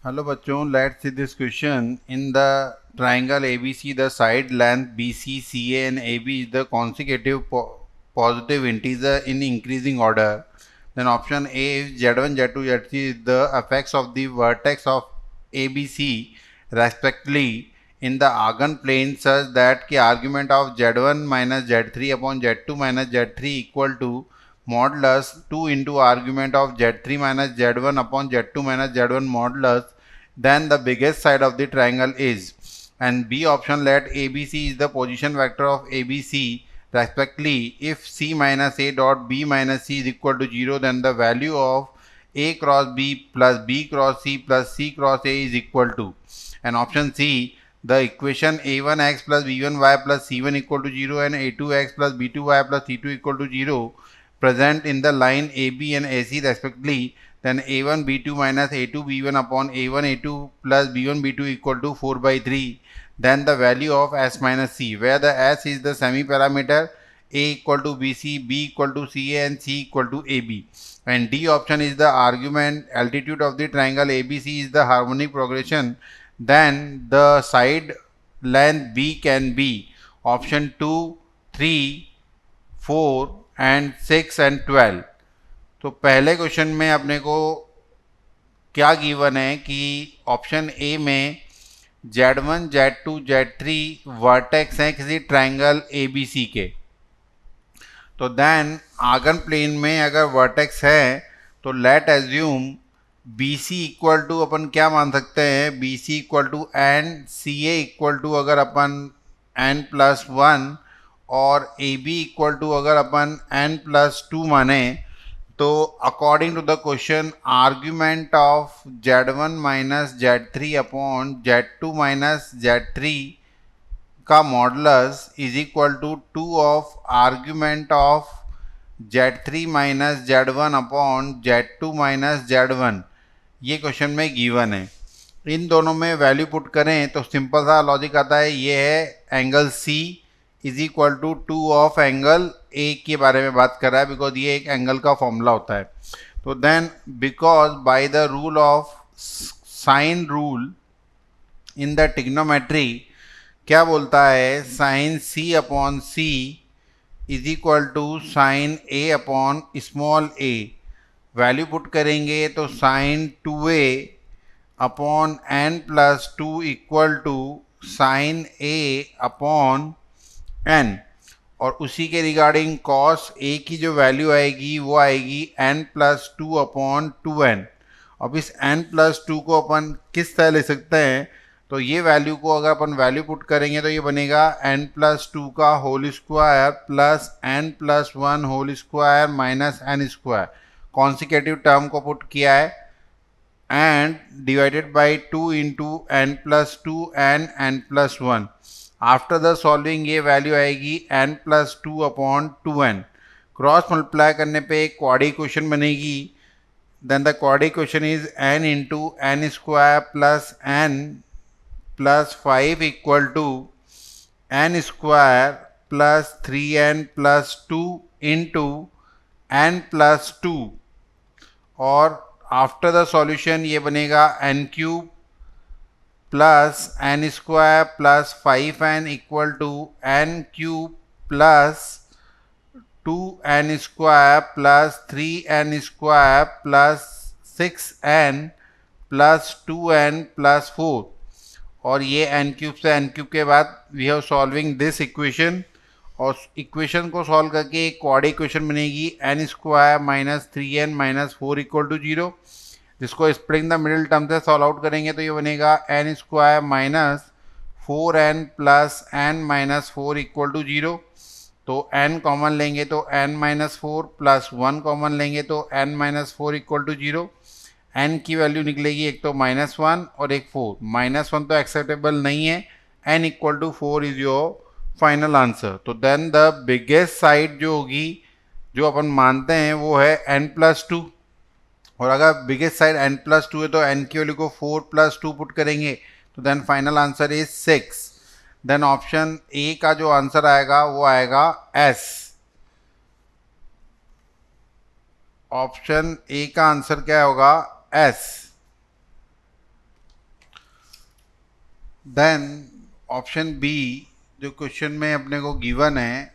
Hello बच्चों, let's see this question. In the triangle ABC, the side length BC, CA and AB is the consecutive positive integer in increasing order. Then option A is Z1, Z2, Z3 is the effects of the vertex of ABC respectively in the argand plane such that the argument of Z1 minus Z3 upon Z2 minus Z3 equal to modulus 2 into argument of Z3 minus Z1 upon Z2 minus Z1 modulus then the biggest side of the triangle is. And B option, let ABC is the position vector of ABC respectively. If C minus A dot B minus C is equal to 0, then the value of A cross B plus B cross C plus C cross A is equal to. And option C, the equation A1x plus B1y plus C1 equal to 0 and A2x plus B2y plus C2 equal to 0 present in the line AB and AC respectively, then A1 B2 minus A2 B1 upon A1 A2 plus B1 B2 equal to 4 by 3. Then the value of S minus C, where the S is the semi-parameter, A equal to BC, B equal to CA and C equal to AB. And D option is the argument altitude of the triangle ABC is the harmonic progression. Then the side length B can be option 2, 3, 4 and 6 and 12. तो पहले question में अपने को क्या given है कि option A में Z1, Z2, Z3 vertex हैं किसी ट्रायंगल ABC के. तो देन आर्गन प्लेन में अगर वर्टेक्स है तो let assume BC equal to अपन क्या मान सकते हैं, BC equal to N, CA equal to अगर अपन n+1 और AB इक्वल टू अगर अपन n+2 माने तो according to the question argument of Z1 minus Z3 upon Z2 minus Z3 का modulus is equal to 2 of argument of Z3 minus Z1 upon Z2 minus Z1. ये question में given है. इन दोनों में value put करें तो simple सा logic आता है. ये है angle C is equal to 2 of angle A के बारे में बात कर रहा है बिकॉज ये एक एंगल का फॉर्मूला होता है. तो then because by the rule of sine rule in the trigonometry क्या बोलता है, sine C upon C is equal to sine A upon small a. Value put करेंगे तो sine 2A upon n+2 equal to sine A upon n. और उसी के regarding cos A की जो वैल्यू आएगी वो आएगी n+2 अपॉन 2n. अब इस n+2 को अपन किस तरह ले सकते हैं, तो ये वैल्यू को अगर अपन वैल्यू पुट करेंगे तो ये बनेगा n+2 का whole square plus n+1 whole square minus n square. Consecutive term को पुट किया है and divided by 2 into n+2 and n+1. After the solving ये वैल्यू आएगी n+2 upon 2n. Cross multiply करने पे एक क्वाड्री इक्वेशन बनेगी. Then the quadratic equation is n into n square plus n plus 5 equal to n square plus 3n plus 2 into n+2. और after the solution ये बनेगा n³ plus n square plus 5n equal to n³ plus 2n square plus 3n square plus 6n plus 2n plus 4. और ये n³ से n³ के बाद we have solving this equation. और equation को solve करके एक क्वाड्री इक्वेशन बनेगी n square minus 3n minus 4 equal to 0. जिसको स्प्लिटिंग द मिडिल टर्म से सॉल्व आउट करेंगे तो ये बनेगा n square minus 4n plus n minus 4 equal to 0. तो n कॉमन लेंगे तो n माइनस 4 प्लस 1 कॉमन लेंगे तो n minus 4 equal to 0. n की वैल्यू निकलेगी एक तो -1 और एक 4. -1 तो एक्सेप्टेबल नहीं है. n equal to 4 is your final answer. तो देन द बिगेस्ट साइड जो होगी जो अपन मानते हैं वो है n+2. और अगर बिगेस्ट साइड n+2 है तो n की वैल्यू को 4 + 2 पुट करेंगे तो then final answer is 6. Then option A का जो आंसर आएगा वो आएगा S. ऑप्शन ए का आंसर क्या होगा, S. देन ऑप्शन बी जो क्वेश्चन में अपने को गिवन है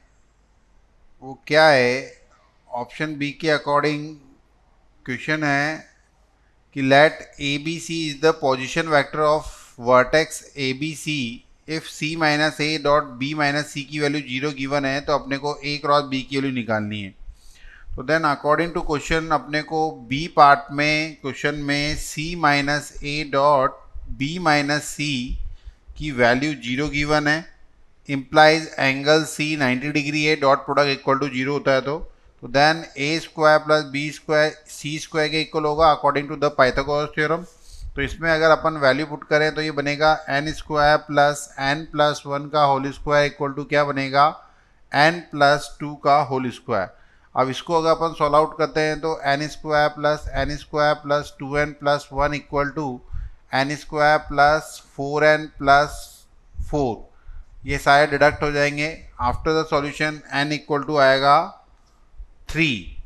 वो क्या है, ऑप्शन बी के अकॉर्डिंग क्वेश्चन है कि let A B C is the position vector of vertex A B C if C minus A dot B minus C की वैल्यू 0 गिवन है तो अपने को ए क्रॉस बी की वैल्यू निकालनी है। तो देन अकॉर्डिंग टू क्वेश्चन अपने को बी पार्ट में क्वेश्चन में C minus A dot B minus C की वैल्यू 0 गिवन है, इम्प्लाइज एंगल सी 90 डिग्री है, डॉट प्रोडक्ट इक्वल टू 0 होता है तो then A square plus B square C square के इक्वल होगा according to the Pythagoras theorem. तो इसमें अगर अपन वैल्यू पुट करें तो ये बनेगा N square plus N plus 1 का होल स्क्वायर इक्वल टू क्या बनेगा, एन प्लस 2 का होल स्क्वायर। अब इसको अगर अपन सॉल्व आउट करते हैं तो N square plus 2n plus 1 equal to N square plus 4n plus 4, ये सारे डिडक्ट हो जाएंगे। After the solution n equal to आएगा 3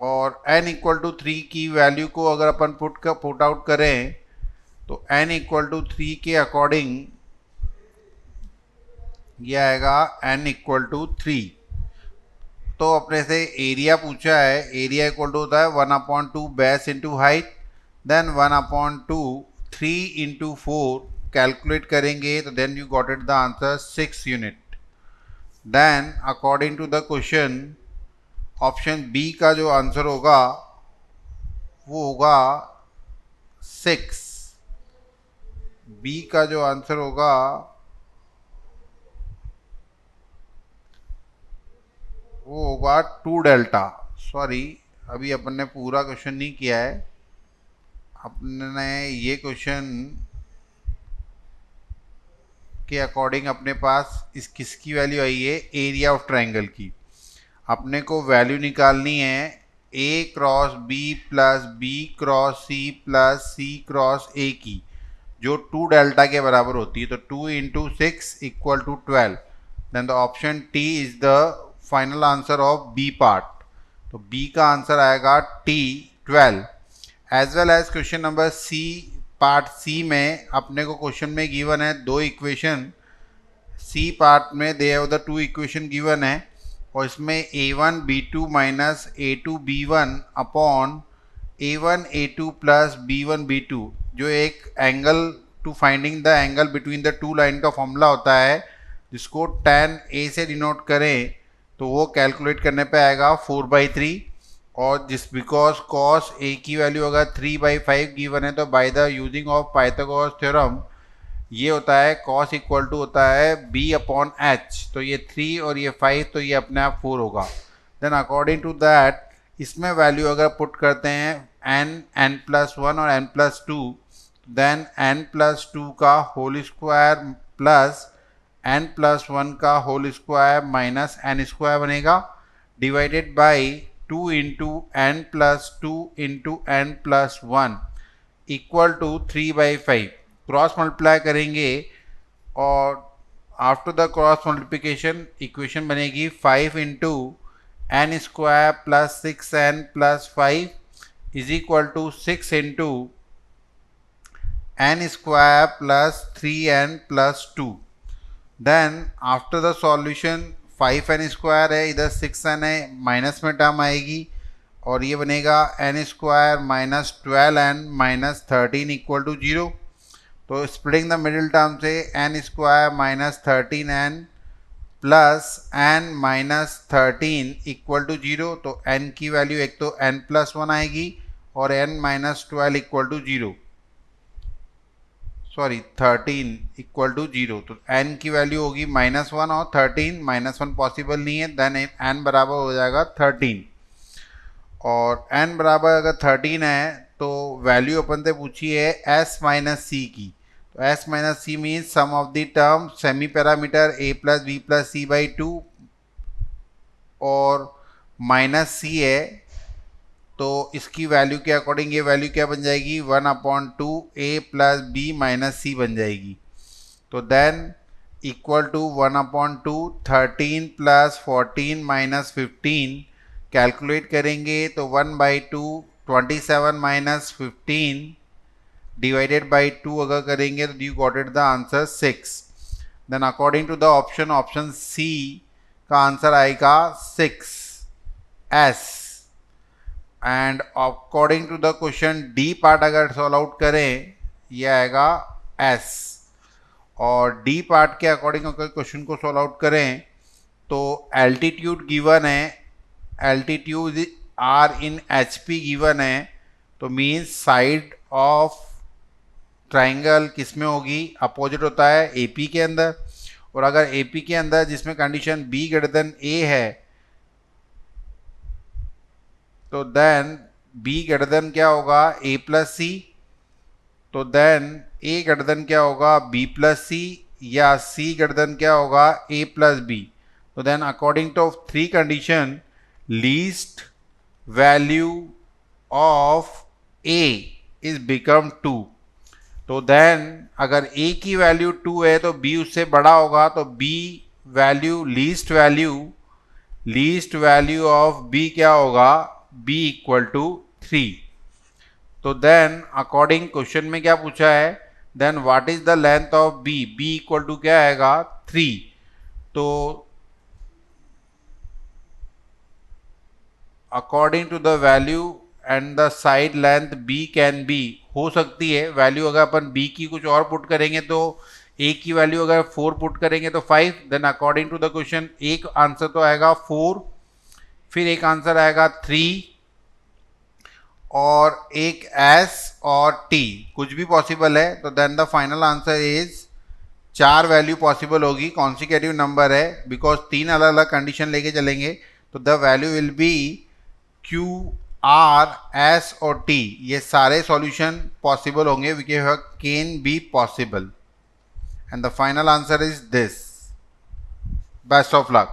और n इक्वल टू 3 की वैल्यू को अगर अपन पुट आउट करें तो n इक्वल टू 3 के अकॉर्डिंग ये आएगा n इक्वल टू 3। तो अपने से एरिया पूछा है, एरिया इक्वल टू होता है 1/2 base into height, then 1/2 3 into 4 calculate करेंगे तो then you got it the answer 6 unit. Then according to the question option B का जो आंसर होगा वो होगा 6, बी का जो आंसर होगा वो होगा 2 डेल्टा। सॉरी, अभी अपन ने पूरा क्वेश्चन नहीं किया है, अपने ये क्वेश्चन के अकॉर्डिंग अपने पास इस किसकी वैल्यू आई है, एरिया ऑफ ट्रायंगल की। अपने को वैल्यू निकालनी है A cross B plus B cross C plus C cross A की, जो 2 डेल्टा के बराबर होती है। तो 2 into 6 equal to 12। Then the option T is the final answer of B part. तो बी का आंसर आएगा T 12। As well as question number C part C में अपने को क्वेश्चन में गिवन है 2 इक्वेशन, सी पार्ट में they have the 2 equation given है और इसमें a1 b2 minus a2 b1 upon a1 a2 plus b1 b2 जो एक angle to finding the angle between the two line का फॉर्मूला होता है जिसको tan a से डिनोट करें तो वो कैलकुलेट करने पे आएगा 4/3। और जिस बिकॉज cos a की वैल्यू अगर 3/5 गिवन है तो by the using of Pythagoras theorem ये होता है cos इक्वल टू होता है b/h। तो ये 3 और ये 5 तो ये अपने आप 4 होगा। देन अकॉर्डिंग टू दैट इसमें वैल्यू अगर पुट करते हैं n+1 और n+2 देन n+2 का होल स्क्वायर प्लस n+1 का whole square minus n square बनेगा divided by 2 into n+2 into n+1 equal to 3/5। Cross multiply करेंगे और after the cross multiplication equation बनेगी 5 into N square plus 6n plus 5 is equal to 6 into N square plus 3n plus 2। Then after the solution 5n square है, इधर 6n है, minus में term आएगी और ये बनेगा n square minus 12n minus 13 equal to 0। तो splitting the middle term से n square minus 13n plus n minus 13 equal to 0। तो n की वैल्यू एक तो n+1 आएगी और n minus 12 equal to 0, sorry 13 equal to 0। तो n की वैल्यू होगी -1 और 13, -1 पॉसिबल नहीं है, देन n बराबर हो जाएगा 13। और n बराबर अगर 13 है तो वैल्यू अपन से पूछी है s माइनस सी की। तो s minus C means sum of the term semi parameter a plus B plus C by 2 और माइनस c है तो इसकी वैल्यू के अकॉर्डिंग ये वैल्यू क्या बन जाएगी 1/2 a plus B minus C बन जाएगी। तो then equal to 1/2 13 plus 14 minus 15 calculate करेंगे तो 1/2 27 माइनस 15 डिवाइडेड बाई 2 अगर करेंगे तो you got it the answer 6. Then according to the option C का आंसर आएगा 6S. And according to the question D part अगर सॉल्व आउट करें ये आएगा S. और डी पार्ट के अकॉर्डिंग अगर क्वेश्चन को सॉल्व आउट करें तो एल्टीट्यूड गिवन है, altitude are in HP given है, तो मीन्स साइड ऑफ ट्राइंगल किस में होगी, अपोजिट होता है AP के अंदर. और अगर AP के अंदर जिसमें condition B greater than A है तो देन B ग्रेटर देन क्या होगा A प्लस C. तो देन A ग्रेटर देन क्या होगा B प्लस C या C ग्रेटर देन क्या होगा A प्लस B. तो then according to 3 condition least value of A is become 2. तो देन अगर A की वैल्यू 2 है तो B उससे बड़ा होगा, तो B value least value of B क्या होगा B इक्वल टू 3. तो देन अकॉर्डिंग क्वेश्चन में क्या पूछा है, then what is the length of B equal to क्या आएगा 3. तो according to the value and the side length B can be, हो सकती है वैल्यू अगर अपन B की कुछ और पुट करेंगे तो A की वैल्यू अगर 4 पुट करेंगे तो 5. Then according to the question एक आंसर तो आएगा 4, फिर एक आंसर आएगा 3 और एक S और T, कुछ भी पॉसिबल है. तो then the final answer is 4 value possible होगी, कॉन्सिक्यूटिव नंबर है बिकॉज 3 अलग अलग कंडीशन लेके चलेंगे. तो the value will be Q, R, S और T. ये सारे सॉल्यूशन पॉसिबल होंगे, we can be possible. And the final answer is this. Best of luck.